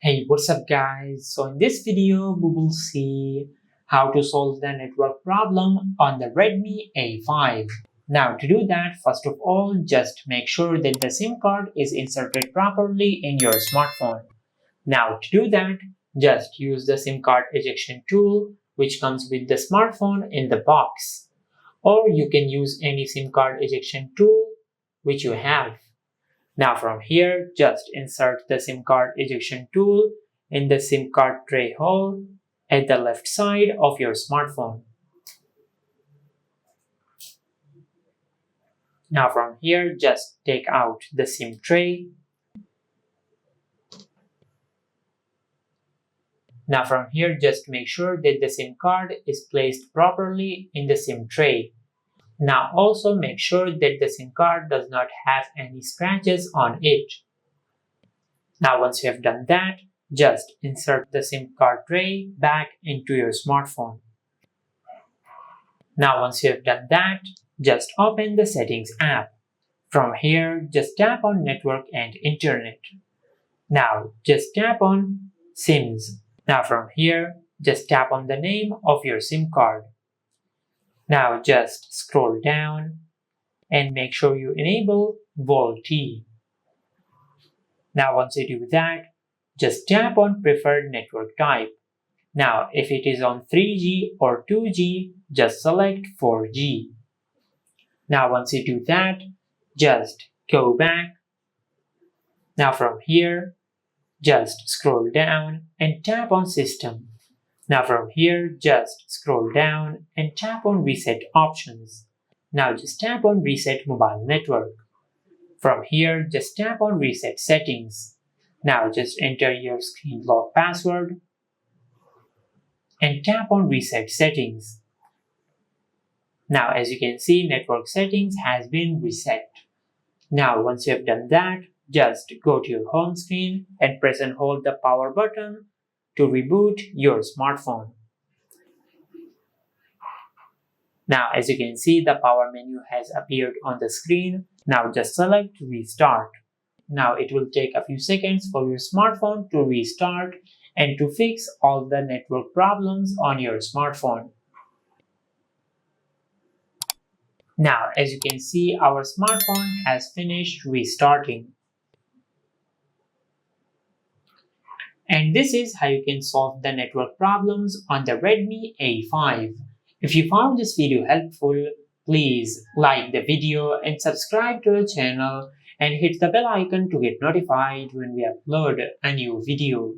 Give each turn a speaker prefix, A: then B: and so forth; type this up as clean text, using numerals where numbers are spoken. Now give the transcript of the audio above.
A: Hey, what's up guys? So in this video, we will see how to solve the network problem on the Redmi A5. Now to do that, first of all, just make sure that the SIM card is inserted properly in your smartphone. Now to do that, just use the SIM card ejection tool which comes with the smartphone in the box. Or you can use any SIM card ejection tool which you have. Now from here, just insert the SIM card ejection tool in the SIM card tray hole at the left side of your smartphone. Now from here, just take out the SIM tray. Now from here, just make sure that the SIM card is placed properly in the SIM tray. Now also make sure that the SIM card does not have any scratches on it. Now once you have done that, just insert the SIM card tray back into your smartphone. Now once you have done that, just open the Settings app. From here, just tap on Network and Internet. Now just tap on SIMs. Now from here, just tap on the name of your SIM card. Now just scroll down and make sure you enable VoLTE. Now once you do that, just tap on Preferred Network Type. Now if it is on 3G or 2G, just select 4G. Now once you do that, just go back. Now from here, just scroll down and tap on System. Now from here, just scroll down and tap on Reset Options. Now just tap on Reset Mobile Network. From here, just tap on Reset Settings. Now just enter your screen lock password and tap on Reset Settings. Now as you can see, network settings has been reset. Now once you have done that, just go to your home screen and press and hold the power button to reboot your smartphone. Now as you can see, the power menu has appeared on the screen. Now just select Restart. Now it will take a few seconds for your smartphone to restart and to fix all the network problems on your smartphone. Now as you can see, our smartphone has finished restarting. And this is how you can solve the network problems on the Redmi A5. If you found this video helpful, please like the video and subscribe to our channel and hit the bell icon to get notified when we upload a new video.